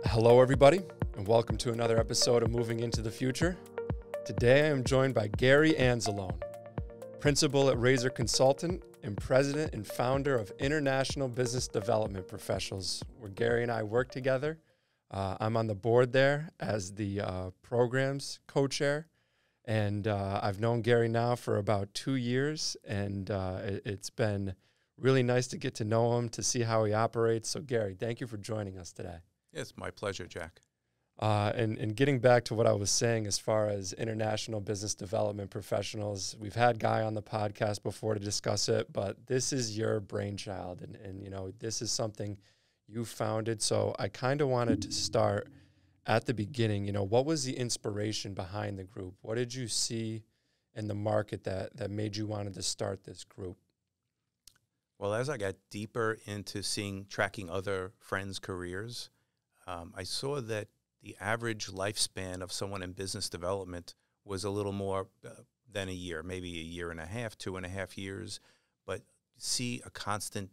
Hello, everybody, and welcome to another episode of Moving into the Future. Today, I am joined by Gary Anzalone, Principal at Razor Consultant and President and Founder of International Business Development Professionals, where Gary and I work together. I'm on the board there as the programs co-chair, and I've known Gary now for about 2 years, and it's been really nice to get to know him, to see how he operates. So, Gary, thank you for joining us today. It's my pleasure, Jack. And getting back to what I was saying as far as international business development professionals, we've had Guy on the podcast before to discuss it, but this is your brainchild, and you know, this is something you founded. So I kind of wanted to start at the beginning. You know, what was the inspiration behind the group? What did you see in the market that made you wanted to start this group? Well, as I got deeper into tracking other friends' careers, I saw that the average lifespan of someone in business development was a little more than a year, maybe a year and a half, 2.5 years, but see a constant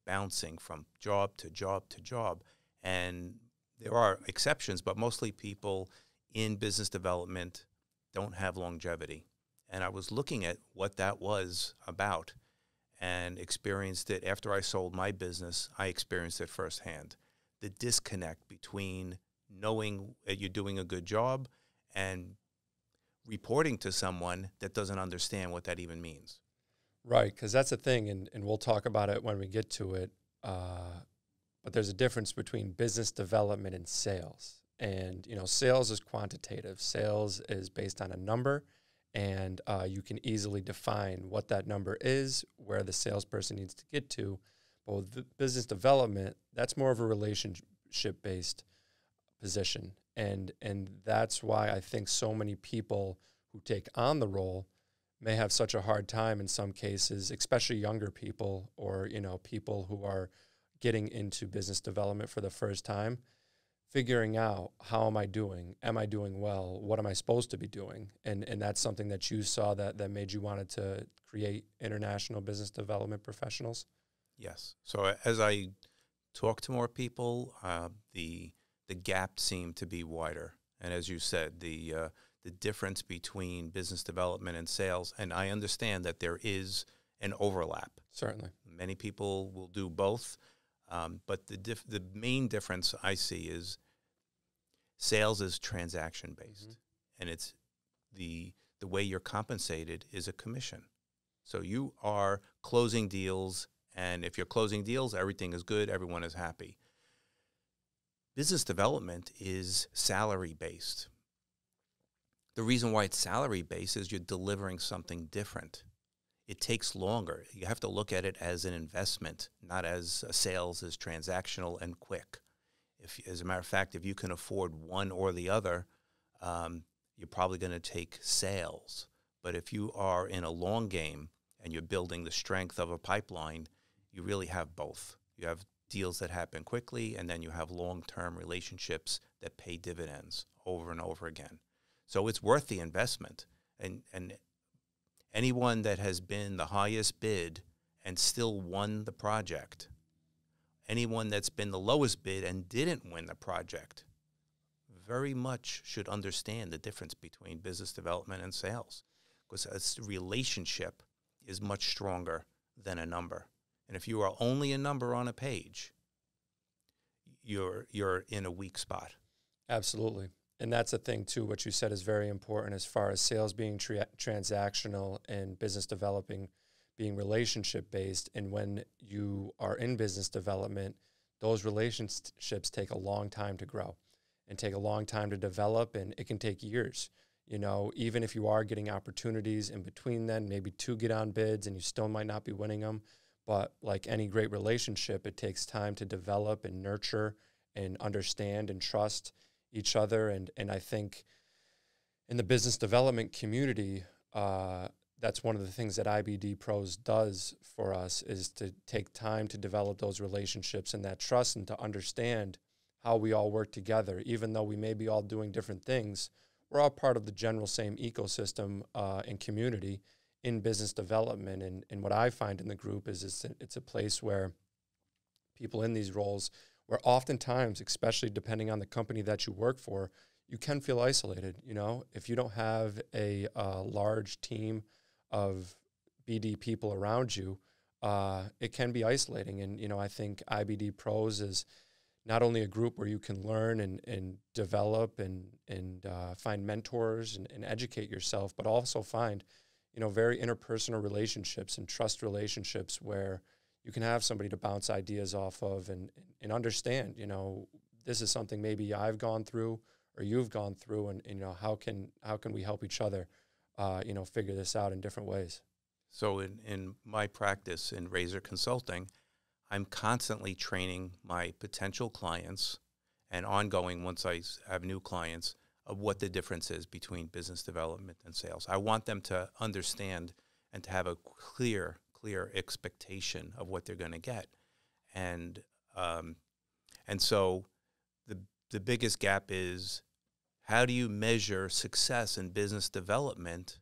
bouncing from job to job to job. And there are exceptions, but mostly people in business development don't have longevity. And I was looking at what that was about and experienced it after I sold my business. I experienced it firsthand. The disconnect between knowing that you're doing a good job and reporting to someone that doesn't understand what that even means. Right, because that's the thing, and we'll talk about it when we get to it, but there's a difference between business development and sales. And, you know, sales is quantitative. Sales is based on a number, and you can easily define what that number is, where the salesperson needs to get to. But with business development, that's more of a relationship-based position. And that's why I think so many people who take on the role may have such a hard time in some cases, especially younger people or, you know, people who are getting into business development for the first time, figuring out, how am I doing? Am I doing well? What am I supposed to be doing? And that's something that you saw that made you wanted to create International Business Development Professionals? Yes. So as I talk to more people, the gap seemed to be wider. And as you said, the difference between business development and sales, and I understand that there is an overlap. Certainly. Many people will do both, but the main difference I see is sales is transaction-based, and it's the way you're compensated is a commission. So you are closing deals, and if you're closing deals, everything is good, everyone is happy. Business development is salary-based. The reason why it's salary-based is you're delivering something different. It takes longer. You have to look at it as an investment, not as sales is transactional and quick. As a matter of fact, if you can afford one or the other, you're probably going to take sales. But if you are in a long game and you're building the strength of a pipeline, you really have both. You have deals that happen quickly, and then you have long-term relationships that pay dividends over and over again. So it's worth the investment. And anyone that has been the highest bid and still won the project, anyone that's been the lowest bid and didn't win the project, very much should understand the difference between business development and sales, because a relationship is much stronger than a number. And if you are only a number on a page, you're in a weak spot. Absolutely. And that's the thing, too. What you said is very important as far as sales being transactional and business developing being relationship-based. And when you are in business development, those relationships take a long time to grow and take a long time to develop, and it can take years. You know, even if you are getting opportunities in between then, maybe 2 get on bids and you still might not be winning them. But like any great relationship, it takes time to develop and nurture and understand and trust each other. And I think in the business development community, that's one of the things that IBD Pros does for us, is to take time to develop those relationships and that trust, and to understand how we all work together. Even though we may be all doing different things, we're all part of the general same ecosystem and community in business development. And what I find in the group is it's a place where people in these roles, where oftentimes, especially depending on the company that you work for, you can feel isolated. You know, if you don't have a large team of BD people around you, it can be isolating. And, you know, I think IBD Pros is not only a group where you can learn and develop and find mentors and educate yourself, but also find, you know, very interpersonal relationships and trust relationships where you can have somebody to bounce ideas off of and understand, you know, this is something maybe I've gone through or you've gone through, and you know, how can we help each other, you know, figure this out in different ways. So in my practice in Razor Consulting, I'm constantly training my potential clients and ongoing once I have new clients of what the difference is between business development and sales. I want them to understand and to have a clear expectation of what they're going to get. And so the biggest gap is, how do you measure success in business development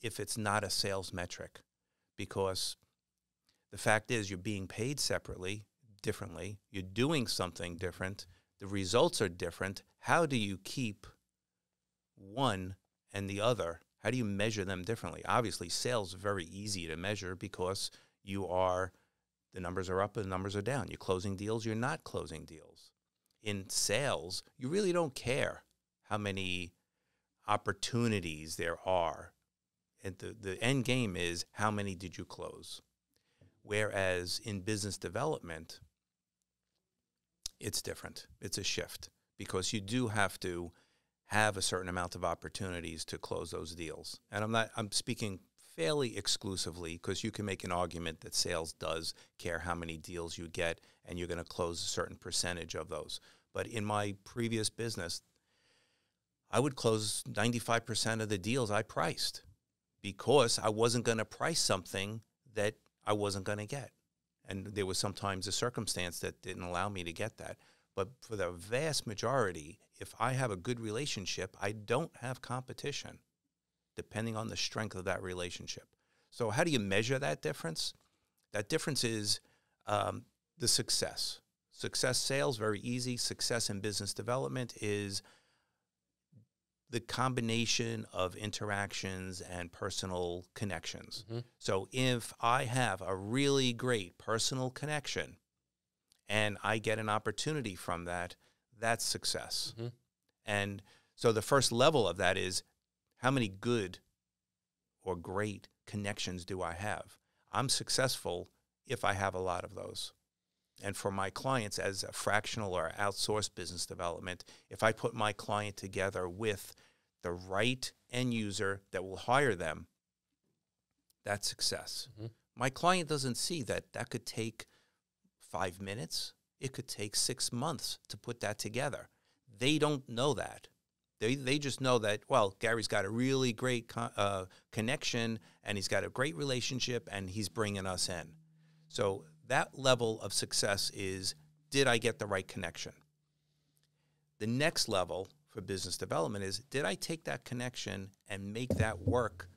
if it's not a sales metric? Because the fact is, you're being paid separately, differently. You're doing something different. The results are different. How do you keep one and the other? How do you measure them differently? Obviously, sales is very easy to measure because the numbers are up and the numbers are down. You're closing deals, you're not closing deals. In sales, you really don't care how many opportunities there are. And the end game is, how many did you close? Whereas in business development, it's different. It's a shift because you do have to have a certain amount of opportunities to close those deals. And I'm speaking fairly exclusively, because you can make an argument that sales does care how many deals you get and you're going to close a certain percentage of those. But in my previous business, I would close 95% of the deals I priced because I wasn't going to price something that I wasn't going to get. And there was sometimes a circumstance that didn't allow me to get that. But for the vast majority, if I have a good relationship, I don't have competition, depending on the strength of that relationship. So how do you measure that difference? That difference is the success. Success sales, very easy. Success in business development is the combination of interactions and personal connections. Mm-hmm. So if I have a really great personal connection and I get an opportunity from that, that's success. Mm-hmm. And so the first level of that is, how many good or great connections do I have? I'm successful if I have a lot of those. And for my clients, as a fractional or outsourced business development, if I put my client together with the right end user that will hire them, that's success. Mm-hmm. My client doesn't see that that could take 5 minutes. It could take 6 months to put that together. They don't know that. They just know that, well, Gary's got a really great connection, and he's got a great relationship, and he's bringing us in. So that level of success is, did I get the right connection? The next level for business development is, did I take that connection and make that work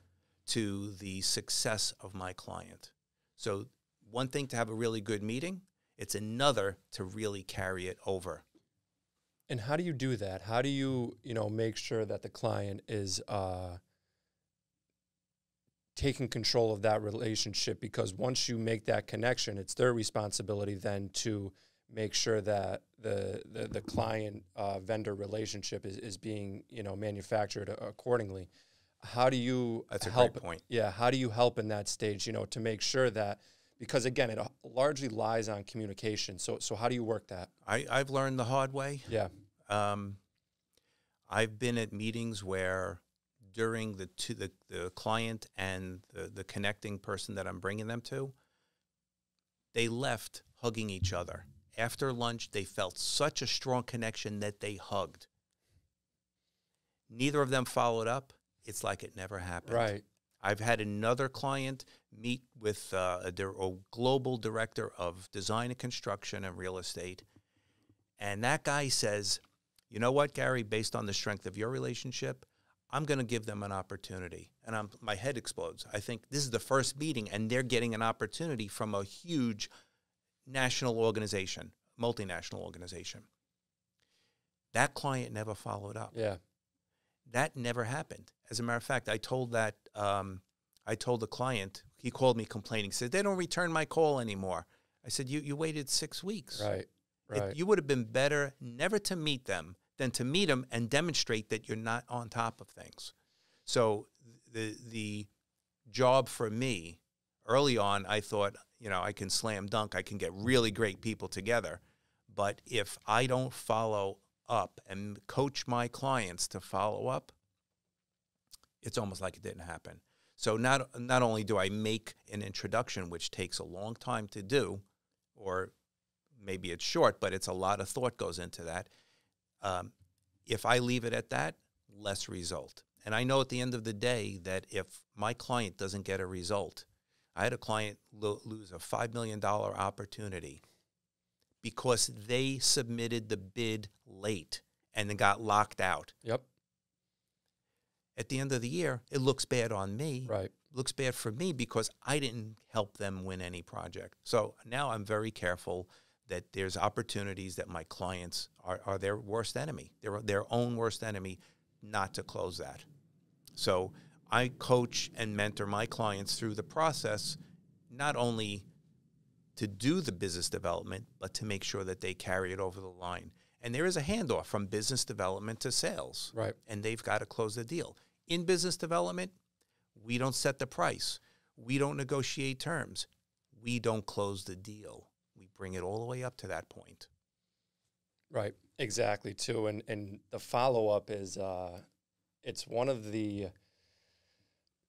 to the success of my client? So one thing to have a really good meeting, it's another to really carry it over. And how do you do that? How do you, make sure that the client is taking control of that relationship? Because once you make that connection, it's their responsibility then to make sure that the client vendor relationship is being manufactured accordingly. How do you That's help? A great point. Yeah, how do you help in that stage? To make sure that, because again, it largely lies on communication. So how do you work that? I've learned the hard way. Yeah. I've been at meetings where during the client and the connecting person that I'm bringing them to, they left hugging each other. After lunch, they felt such a strong connection that they hugged. Neither of them followed up. It's like it never happened. Right. I've had another client meet with a global director of design and construction and real estate, and that guy says, you know what, Gary, based on the strength of your relationship, I'm going to give them an opportunity. And my head explodes. I think this is the first meeting, and they're getting an opportunity from a huge national organization, multinational organization. That client never followed up. Yeah. That never happened. As a matter of fact, I told the client, he called me complaining, said, they don't return my call anymore. I said, you waited 6 weeks. Right. You would have been better never to meet them than to meet them and demonstrate that you're not on top of things. So the job for me, early on, I thought, I can slam dunk, I can get really great people together. But if I don't follow up and coach my clients to follow up, it's almost like it didn't happen. So not only do I make an introduction, which takes a long time to do, or maybe it's short, but it's a lot of thought goes into that. If I leave it at that, less result. And I know at the end of the day that if my client doesn't get a result, I had a client lose a $5 million opportunity because they submitted the bid late and then got locked out. Yep. At the end of the year, it looks bad on me. Right. It looks bad for me because I didn't help them win any project. So now I'm very careful that there's opportunities that my clients are their worst enemy. They're their own worst enemy, not to close that. So I coach and mentor my clients through the process, not only to do the business development, but to make sure that they carry it over the line. And there is a handoff from business development to sales. Right. And they've got to close the deal. In business development, we don't set the price. We don't negotiate terms. We don't close the deal. We bring it all the way up to that point. Right. Exactly, too. And the follow-up is, it's one of the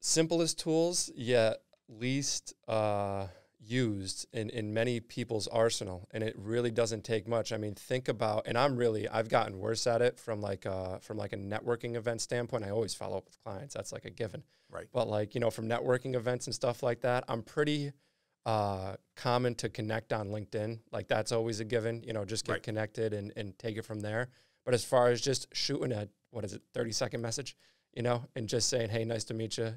simplest tools, yet least used in many people's arsenal, and it really doesn't take much. I mean, think about, and I've gotten worse at it from like a networking event standpoint. I always follow up with clients. That's like a given. Right. But like, from networking events and stuff like that, I'm pretty common to connect on LinkedIn. Like that's always a given, just get right. connected and take it from there. But as far as just shooting a, 30-second message, and just saying, hey, nice to meet you,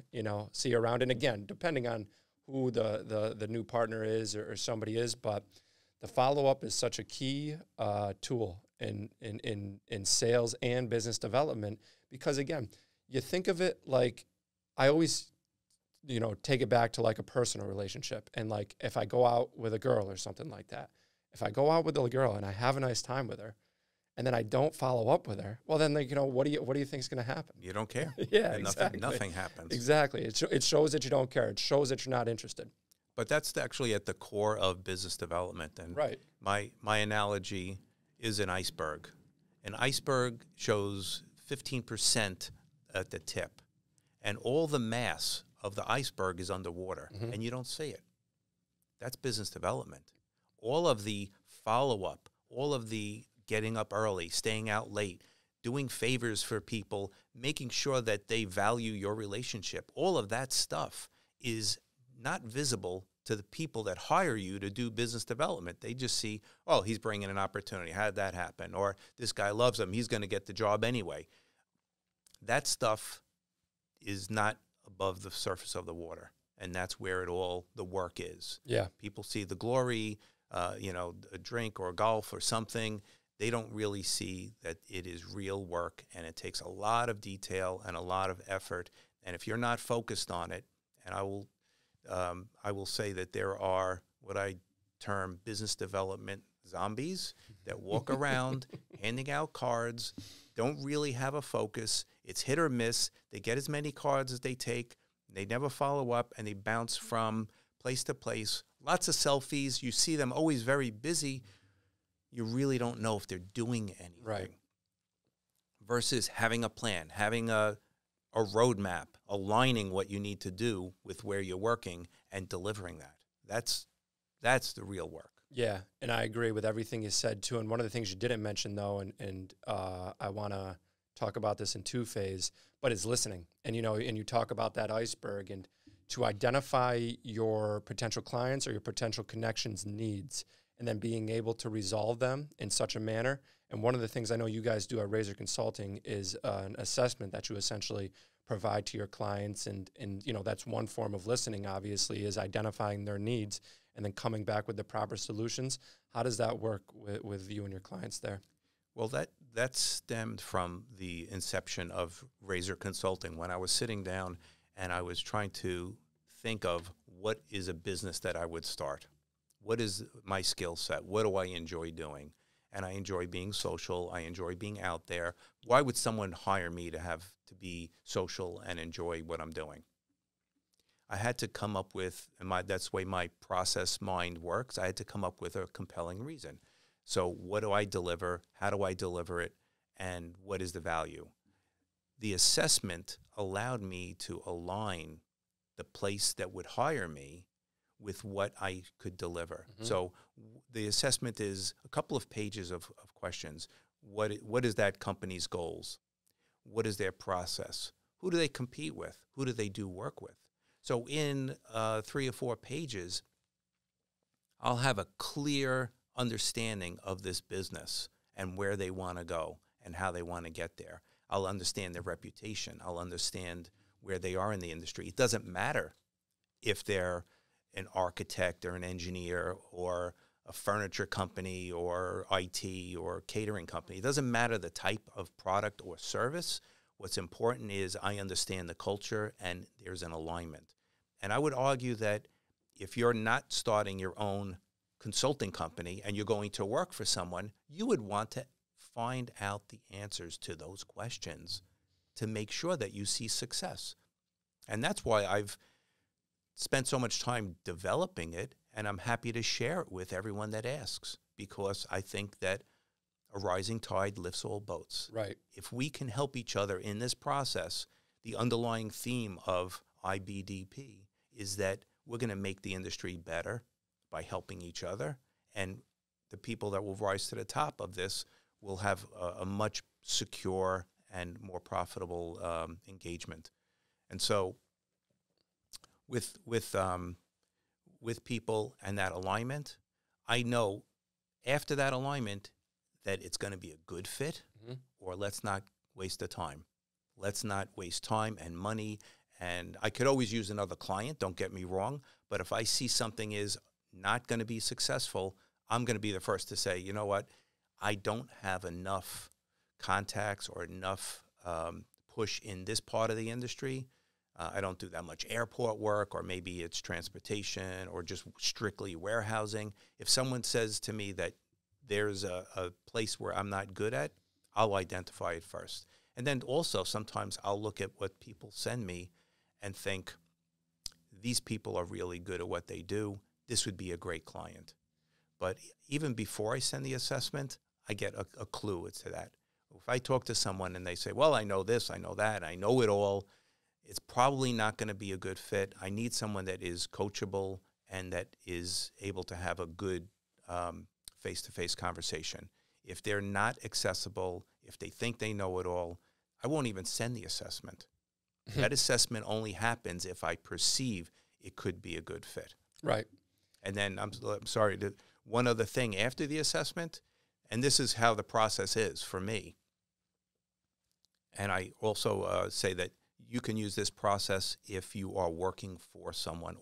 see you around. And again, depending on who the new partner is or somebody is, but the follow-up is such a key tool in sales and business development, because again, you think of it like, I always, take it back to like a personal relationship. And like, if I go out with a girl or something like that, if I go out with a girl and I have a nice time with her, and then I don't follow up with her, well, then, what do you think is going to happen? You don't care. Yeah, and exactly. Nothing happens. Exactly. It shows that you don't care. It shows that you're not interested. But that's actually at the core of business development. And right. My analogy is an iceberg. An iceberg shows 15% at the tip, and all the mass of the iceberg is underwater, mm-hmm. and you don't see it. That's business development. All of the follow-up, all of the getting up early, staying out late, doing favors for people, making sure that they value your relationship, all of that stuff is not visible to the people that hire you to do business development. They just see, oh, he's bringing an opportunity. How did that happen? Or this guy loves him. He's going to get the job anyway. That stuff is not above the surface of the water, and that's where the work is. Yeah. People see the glory, a drink or golf or something. They don't really see that it is real work, and it takes a lot of detail and a lot of effort. And if you're not focused on it, and I will say that there are what I term business development zombies that walk around handing out cards, don't really have a focus. It's hit or miss. They get as many cards as they take. They never follow up, and they bounce from place to place. Lots of selfies. You see them always very busy. You really don't know if they're doing anything. Right. Versus having a plan, having a roadmap, aligning what you need to do with where you're working and delivering that. That's the real work. Yeah, and I agree with everything you said, too. And one of the things you didn't mention, though, and I want to talk about this in two phases, but is listening. And, and you talk about that iceberg, and to identify your potential clients or your potential connections' needs, and then being able to resolve them in such a manner. And one of the things I know you guys do at Razor Consulting is an assessment that you essentially provide to your clients. And that's one form of listening, obviously, is identifying their needs and then coming back with the proper solutions. How does that work with you and your clients there? Well, that stemmed from the inception of Razor Consulting, when I was sitting down and I was trying to think of what is a business that I would start. What is my skill set? What do I enjoy doing? And I enjoy being social. I enjoy being out there. Why would someone hire me to be social and enjoy what I'm doing? I had to come up with, and that's the way my process mind works, I had to come up with a compelling reason. So what do I deliver? How do I deliver it? And what is the value? The assessment allowed me to align the place that would hire me with what I could deliver. Mm-hmm. So the assessment is a couple of pages of questions. What is that company's goals? What is their process? Who do they compete with? Who do they do work with? So in 3 or 4 pages, I'll have a clear understanding of this business and where they want to go and how they want to get there. I'll understand their reputation. I'll understand where they are in the industry. It doesn't matter if they're an architect or an engineer or a furniture company or IT or catering company. It doesn't matter the type of product or service. What's important is I understand the culture and there's an alignment. And I would argue that if you're not starting your own consulting company and you're going to work for someone, you would want to find out the answers to those questions to make sure that you see success. And that's why I've spent so much time developing it, and I'm happy to share it with everyone that asks, because I think that a rising tide lifts all boats. Right. If we can help each other in this process, the underlying theme of IBDP is that we're going to make the industry better by helping each other, and the people that will rise to the top of this will have a much secure and more profitable engagement. And so with people and that alignment, I know after that alignment that it's going to be a good fit, mm-hmm. or let's not waste the time. Let's not waste time and money. And I could always use another client, don't get me wrong, but if I see something is not going to be successful, I'm going to be the first to say, you know what, I don't have enough contacts or enough push in this part of the industry. I don't do that much airport work, or maybe it's transportation or just strictly warehousing. If someone says to me that there's a place where I'm not good at, I'll identify it first. And then also sometimes I'll look at what people send me and think, these people are really good at what they do. This would be a great client. But even before I send the assessment, I get a clue as to that. If I talk to someone and they say, well, I know this, I know that, I know it all, it's probably not going to be a good fit. I need someone that is coachable and that is able to have a good face-to-face conversation. If they're not accessible, if they think they know it all, I won't even send the assessment. That assessment only happens if I perceive it could be a good fit. Right. And then, I'm sorry, one other thing after the assessment, and this is how the process is for me, and I also say that you can use this process if you are working for someone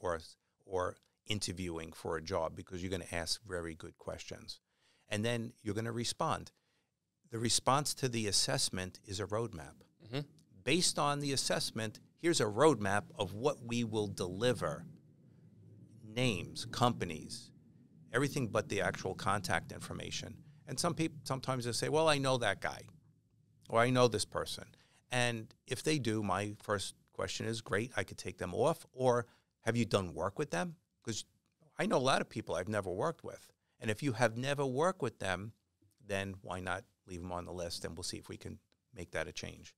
or interviewing for a job, because you're going to ask very good questions. And then you're going to respond. The response to the assessment is a roadmap. Mm-hmm. Based on the assessment, here's a roadmap of what we will deliver. Names, companies, everything but the actual contact information. And sometimes they say, well, I know that guy, or I know this person. And if they do, my first question is, great, I could take them off. Or have you done work with them? Because I know a lot of people I've never worked with. And if you have never worked with them, then why not leave them on the list, and we'll see if we can make that a change.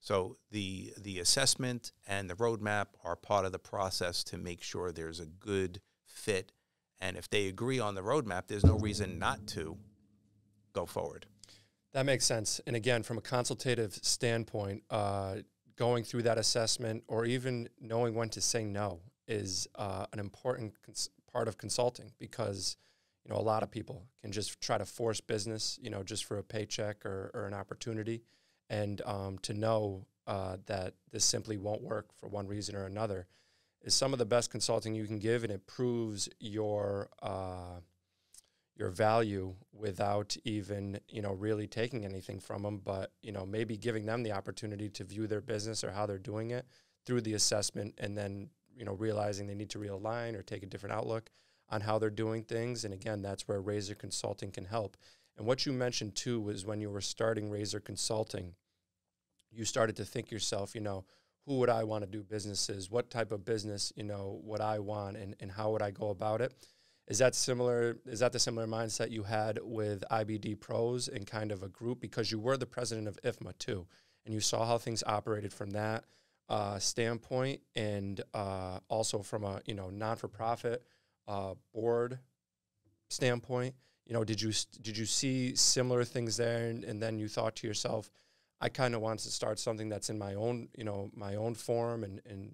So the assessment and the roadmap are part of the process to make sure there's a good fit. And if they agree on the roadmap, there's no reason not to go forward. That makes sense. And again, from a consultative standpoint, going through that assessment or even knowing when to say no is an important part of consulting, because a lot of people can just try to force business, just for a paycheck or an opportunity. And to know that this simply won't work for one reason or another is some of the best consulting you can give, and it proves your value without even, really taking anything from them, but, maybe giving them the opportunity to view their business or how they're doing it through the assessment, and then, realizing they need to realign or take a different outlook on how they're doing things. And again, that's where Razor Consulting can help. And what you mentioned too was when you were starting Razor Consulting, you started to think yourself, who would I want to do businesses? What type of business, would I want, and how would I go about it? Is that similar? Is that the similar mindset you had with IBD Pros and kind of a group, because you were the president of IFMA too, and you saw how things operated from that standpoint, and also from a non-for-profit board standpoint? Did you see similar things there, and then you thought to yourself, I kind of want to start something that's in my own my own form, and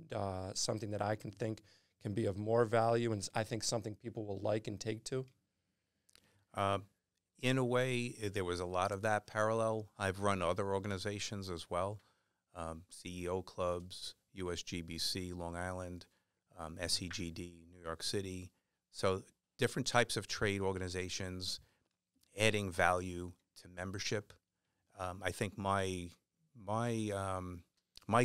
something that I can think can be of more value, and I think something people will like and take to? In a way, there was a lot of that parallel. I've run other organizations as well, CEO clubs, USGBC, Long Island, SEGD, New York City. So different types of trade organizations, adding value to membership. I think my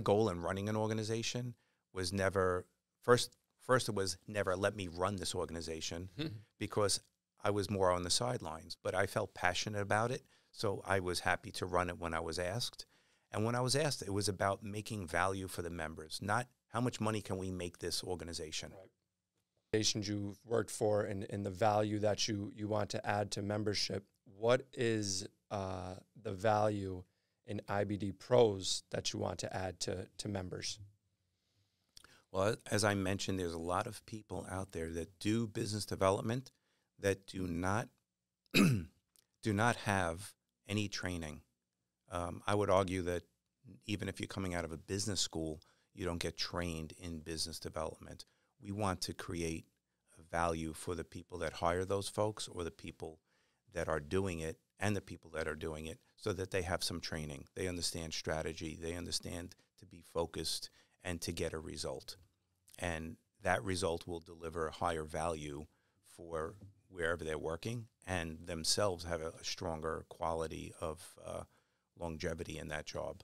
goal in running an organization was never first. It was never let me run this organization, because I was more on the sidelines. But I felt passionate about it, so I was happy to run it when I was asked. And when I was asked, it was about making value for the members, not how much money can we make this organization. Right. Organizations you've worked for, and the value that you want to add to membership. What is the value in IBD Pros that you want to add to members? Well, as I mentioned, there's a lot of people out there that do business development that do not do not have any training. I would argue that even if you're coming out of a business school, you don't get trained in business development. We want to create a value for the people that hire those folks, or the people that are doing it, and the people that are doing it, so that they have some training. They understand strategy. They understand to be focused and to get a result. And that result will deliver higher value for wherever they're working, and themselves have a stronger quality of longevity in that job.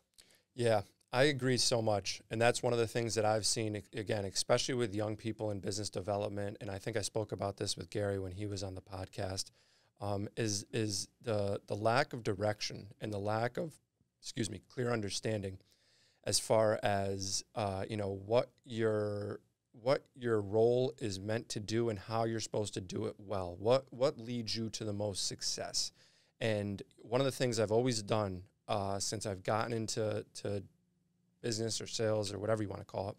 Yeah, I agree so much. And that's one of the things that I've seen, again, especially with young people in business development, and I think I spoke about this with Gary when he was on the podcast, is the lack of direction and the lack of, clear understanding as far as, what your role is meant to do and how you're supposed to do it well. What leads you to the most success? And one of the things I've always done since I've gotten into business or sales or whatever you want to call it,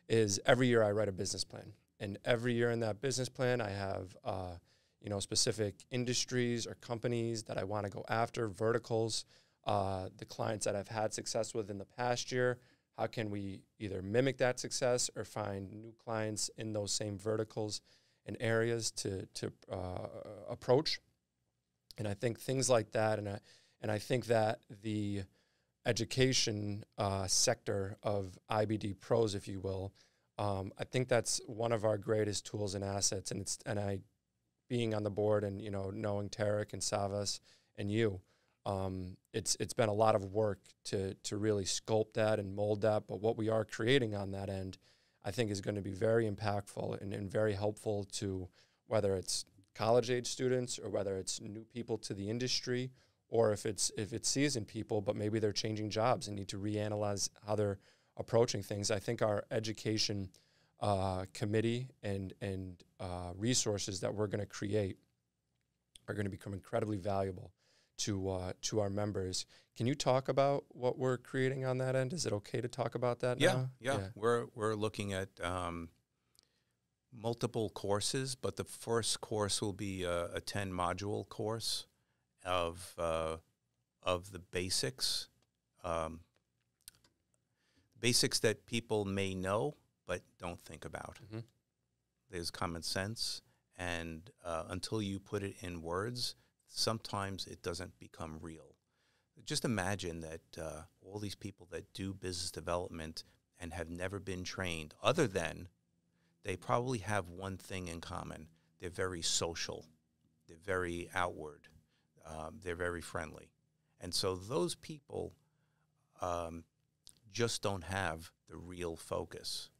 is every year I write a business plan. And every year in that business plan, I have specific industries or companies that I want to go after, verticals, the clients that I've had success with in the past year. How can we either mimic that success or find new clients in those same verticals and areas to approach? And I think things like that, and I think that the education sector of IBD Pros, if you will, I think that's one of our greatest tools and assets. And I, being on the board and knowing Tarek and Savas and you, it's been a lot of work to really sculpt that and mold that. But what we are creating on that end, I think, is going to be very impactful and very helpful to whether it's college-age students or whether it's new people to the industry, or if it's seasoned people, but maybe they're changing jobs and need to reanalyze how they're approaching things. I think our education committee and resources that we're going to create are going to become incredibly valuable to our members. Can you talk about what we're creating on that end? Is it okay to talk about that now? Yeah. We're looking at multiple courses, but the first course will be a 10-module course of the basics, basics that people may know but don't think about. Mm-hmm. There's common sense, and until you put it in words, sometimes it doesn't become real. Just imagine that all these people that do business development and have never been trained, other than they probably have one thing in common. They're very social. They're very outward. They're very friendly. And so those people just don't have the real focus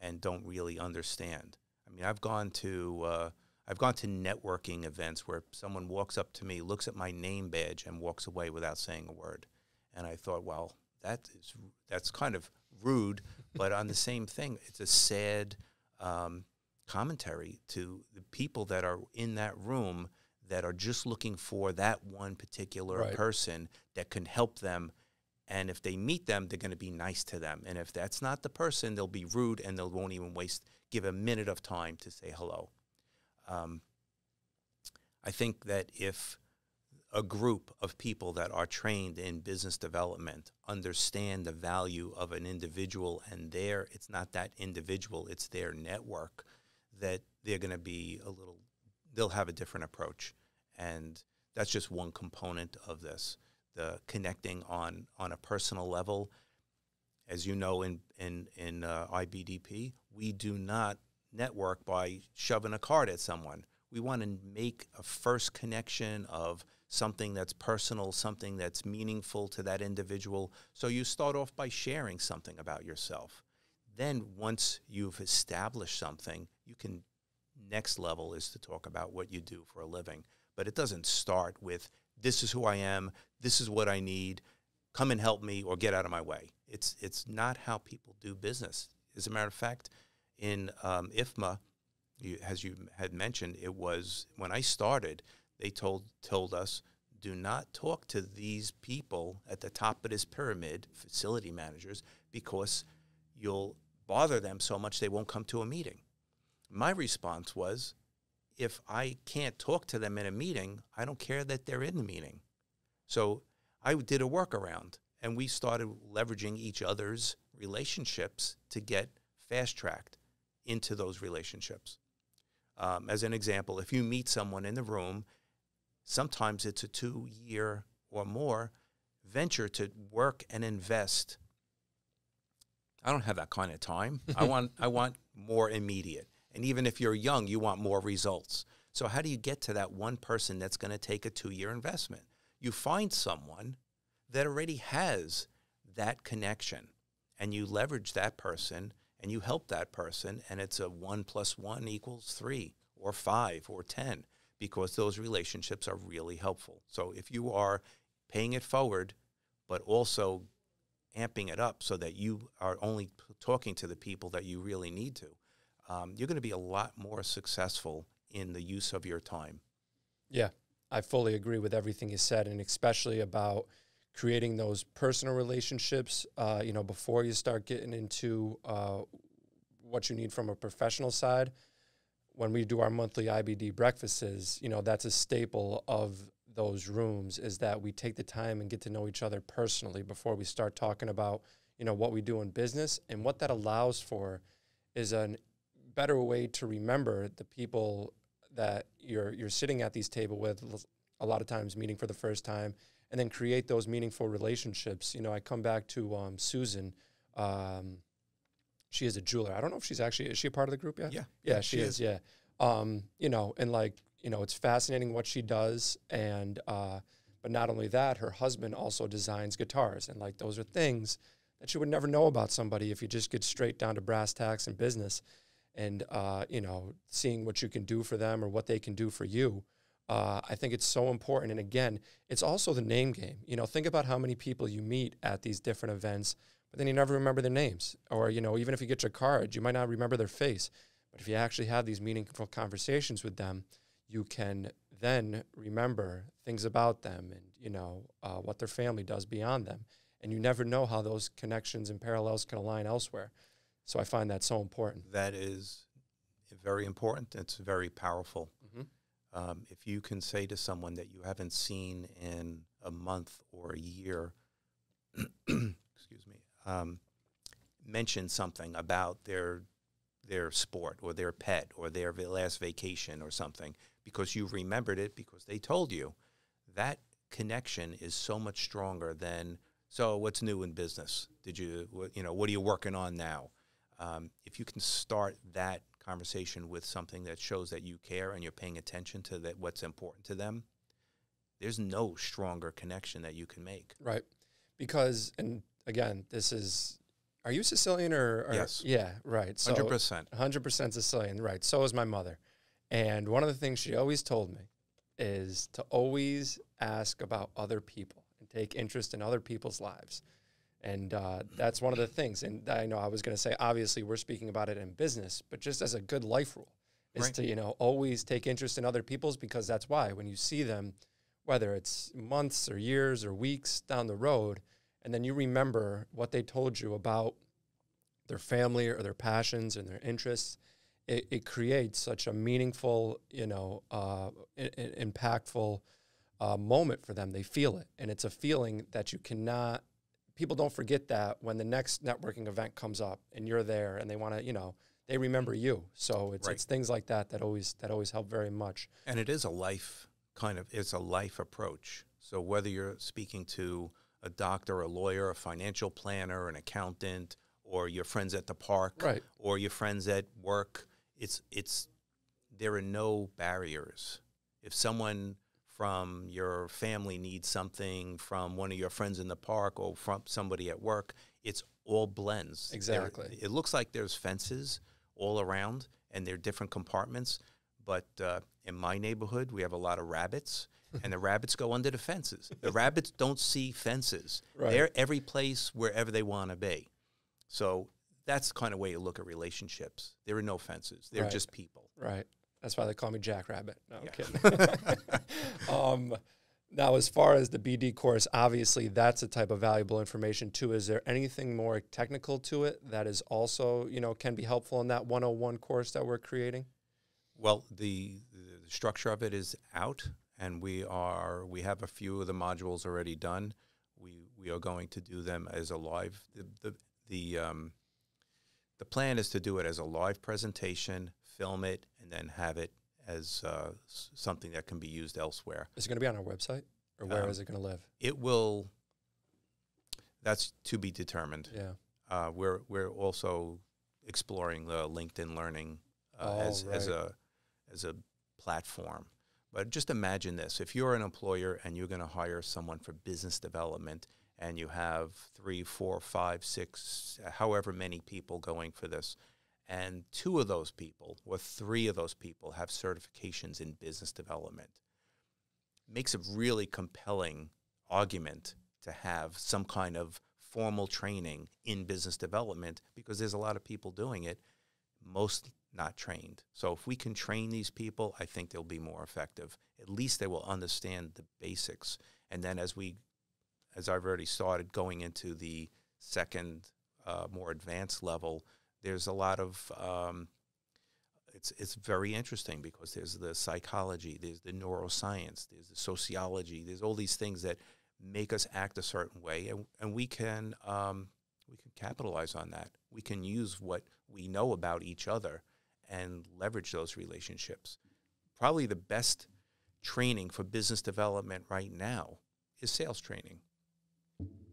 and don't really understand. I mean, I've gone to networking events where someone walks up to me, looks at my name badge, and walks away without saying a word. And I thought, well, that's kind of rude, but on the same thing, it's a sad commentary to the people that are in that room that are just looking for that one particular person that can help them. And if they meet them, they're going to be nice to them. And if that's not the person, they'll be rude and they won't even give a minute of time to say hello. I think that if a group of people that are trained in business development understand the value of an individual and it's not that individual, it's their network, that they're going to be they'll have a different approach. And that's just one component of this, the connecting on a personal level. As you know, in IBDP, we do not network by shoving a card at someone. We want to make a first connection of something that's personal, something that's meaningful to that individual. So you start off by sharing something about yourself. Then once you've established something, next level is to talk about what you do for a living. But it doesn't start with, this is who I am, this is what I need, come and help me or get out of my way. It's not how people do business. As a matter of fact, in IFMA, as you had mentioned, it was when I started, they told us, do not talk to these people at the top of this pyramid, facility managers, because you'll bother them so much they won't come to a meeting. My response was, if I can't talk to them in a meeting, I don't care that they're in the meeting. So I did a workaround, and we started leveraging each other's relationships to get fast-tracked into those relationships. As an example, if you meet someone in the room, sometimes it's a 2-year or more venture to work and invest. I don't have that kind of time. I want more immediate. And even if you're young, you want more results. So how do you get to that one person that's going to take a 2-year investment? You find someone that already has that connection, and you leverage that person, and you help that person, and it's a 1 + 1 = 3 or 5 or 10, because those relationships are really helpful. So if you are paying it forward, but also amping it up so that you are only talking to the people that you really need to, you're going to be a lot more successful in the use of your time. Yeah, I fully agree with everything you said, and especially about creating those personal relationships, before you start getting into what you need from a professional side. When we do our monthly IBD breakfasts, that's a staple of those rooms, is that we take the time and get to know each other personally before we start talking about, what we do in business. And what that allows for is a better way to remember the people that you're sitting at these table with, a lot of times meeting for the first time, and then create those meaningful relationships. I come back to Susan. She is a jeweler. I don't know if is she a part of the group yet? Yeah, she is. Yeah. It's fascinating what she does. And, but not only that, her husband also designs guitars. And those are things that you would never know about somebody if you just get straight down to brass tacks and business. And, seeing what you can do for them or what they can do for you. I think it's so important. And again, it's also the name game. Think about how many people you meet at these different events, but then you never remember their names. Or, even if you get your card, you might not remember their face. But if you actually have these meaningful conversations with them, you can then remember things about them and, what their family does beyond them. And you never know how those connections and parallels can align elsewhere. So I find that so important. That is very important. It's very powerful. Mm-hmm. If you can say to someone that you haven't seen in a month or a year, excuse me, mention something about their sport or their pet or their last vacation or something, because you remembered it because they told you, that connection is so much stronger than, so what's new in business? What are you working on now? If you can start that conversation with something that shows that you care and you're paying attention to that what's important to them, there's no stronger connection that you can make. Right. Because, and again, this is, are you Sicilian or Yes. Yeah, right. So 100%. 100% Sicilian, right. So is my mother. And one of the things she always told me is to always ask about other people and take interest in other people's lives. And that's one of the things. And I know I was going to say, obviously, we're speaking about it in business, but just as a good life rule is Right. to, always take interest in other people's, because that's why when you see them, whether it's months or years or weeks down the road, and then you remember what they told you about their family or their passions and their interests, it creates such a meaningful, impactful moment for them. They feel it. And it's a feeling that you cannot, people don't forget that when the next networking event comes up and you're there and they want to, they remember you. So it's, Right. it's things like that always help very much. And it is a life it's a life approach. So whether you're speaking to a doctor, a lawyer, a financial planner, an accountant, or your friends at the park, Right. or your friends at work, there are no barriers. If someone from your family needs something from one of your friends in the park or from somebody at work, it's all blends. Exactly. It looks like there's fences all around and they're different compartments, but in my neighborhood, we have a lot of rabbits, and the rabbits go under the fences. The rabbits don't see fences. Right. They're every place wherever they want to be. So that's the kind of way you look at relationships. There are no fences. They're Right. just people. Right. That's why they call me Jack Rabbit. No, I'm Yeah. kidding. Now, as far as the BD course, obviously that's a type of valuable information too. Is there anything more technical to it that is also, can be helpful in that 101 course that we're creating? Well, the structure of it is out, and we have a few of the modules already done. We are going to do them as a live. The plan is to do it as a live presentation, film it, and then have it as something that can be used elsewhere. Is it going to be on our website, or where is it going to live? It will. That's to be determined. Yeah. We're also exploring the LinkedIn Learning as a platform. But just imagine this: if you're an employer and you're going to hire someone for business development, and you have 3, 4, 5, 6, however many people going for this, and 2 of those people or 3 of those people have certifications in business development, makes a really compelling argument to have some kind of formal training in business development, because there's a lot of people doing it, most not trained. So if we can train these people, I think they'll be more effective. At least they will understand the basics. And then as I've already started going into the second, more advanced level, there's a lot of, it's very interesting, because there's the psychology, there's the neuroscience, there's the sociology, there's all these things that make us act a certain way, and we can capitalize on that. We can use what we know about each other and leverage those relationships. Probably the best training for business development right now is sales training.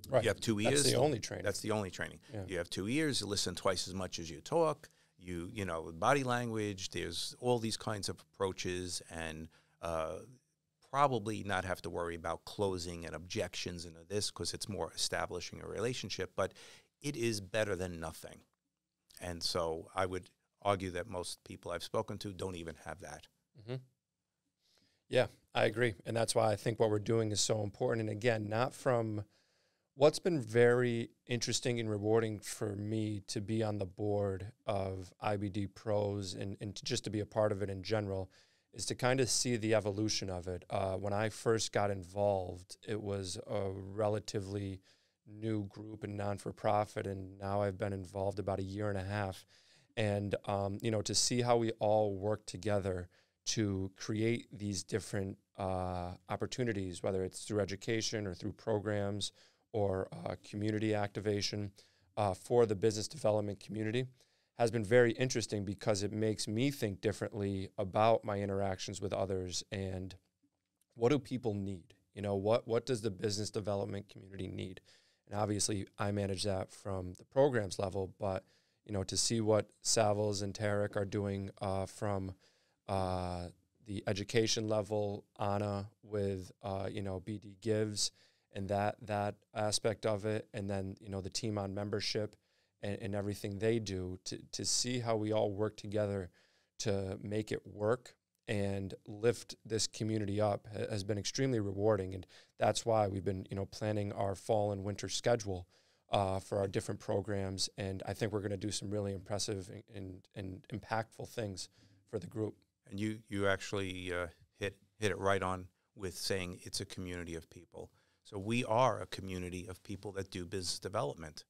Right. You have 2 ears. That's the only training. That's the only training. Yeah. You have 2 ears. You listen twice as much as you talk. You know, body language. There's all these kinds of approaches, and probably not have to worry about closing and objections and this, because it's more establishing a relationship. But it is better than nothing. And so I would argue that most people I've spoken to don't even have that. Mm-hmm. Yeah, I agree. And that's why I think what we're doing is so important. And again, not from what's been very interesting and rewarding for me to be on the board of IBD Pros and just to be a part of it in general is to kind of see the evolution of it. When I first got involved, it was a relatively new group and non-for-profit, and now I've been involved about 1.5 years. And, to see how we all work together to create these different opportunities, whether it's through education or through programs or community activation for the business development community, has been very interesting, because it makes me think differently about my interactions with others and what do people need? What does the business development community need? And obviously I manage that from the programs level, but to see what Savills and Tarek are doing from the education level, Anna with, BD Gives and that aspect of it, and then, the team on membership and everything they do to see how we all work together to make it work and lift this community up has been extremely rewarding. And that's why we've been, planning our fall and winter schedule for our different programs. And I think we're going to do some really impressive and impactful things for the group. And you actually hit it right on with saying it's a community of people. So we are a community of people that do business development.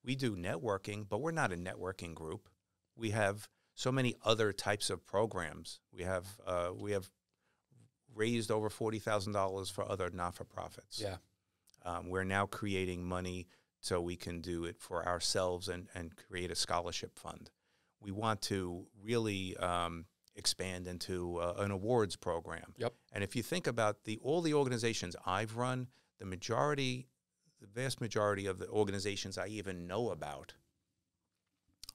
We do networking, but we're not a networking group. We have so many other types of programs. We have raised over $40,000 for other not-for-profits. Yeah. We're now creating money so we can do it for ourselves and create a scholarship fund. We want to really expand into an awards program. Yep. And if you think about all the organizations I've run, the vast majority of the organizations I even know about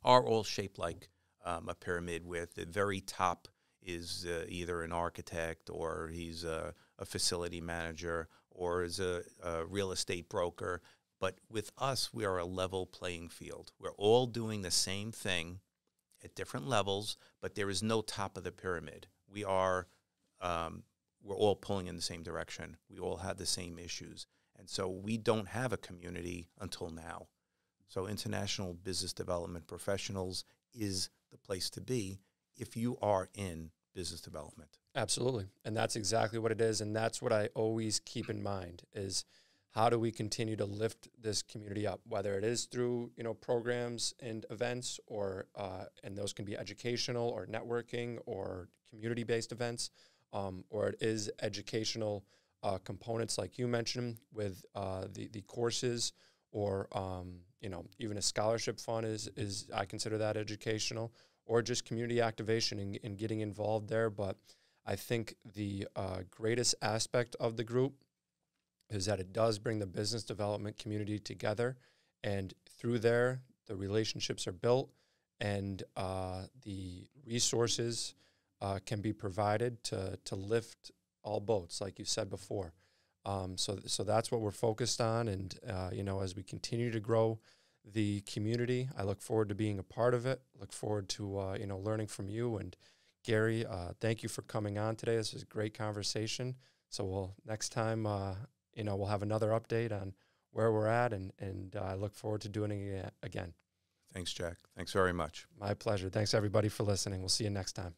are all shaped like a pyramid, with the very top is either an architect, or he's a facility manager, or is a real estate broker. But with us, we are a level playing field. We're all doing the same thing at different levels, but there is no top of the pyramid. We're all pulling in the same direction. We all have the same issues. And so we don't have a community until now. So International Business Development Professionals is the place to be if you are in business development. Absolutely. And that's exactly what it is. And that's what I always keep in mind is how do we continue to lift this community up, whether it is through, programs and events, or and those can be educational or networking or community-based events, or it is educational components like you mentioned with the courses, or even a scholarship fund is I consider that educational, or just community activation and getting involved there. But I think the greatest aspect of the group is that it does bring the business development community together, and through there, the relationships are built, and the resources can be provided to lift all boats, like you said before. So that's what we're focused on, and as we continue to grow the community, I look forward to being a part of it. Look forward to learning from you. And Gary, thank you for coming on today. This was a great conversation. So next time we'll have another update on where we're at, and I look forward to doing it again. Thanks, Jack. Thanks very much. My pleasure. Thanks, everybody, for listening. We'll see you next time.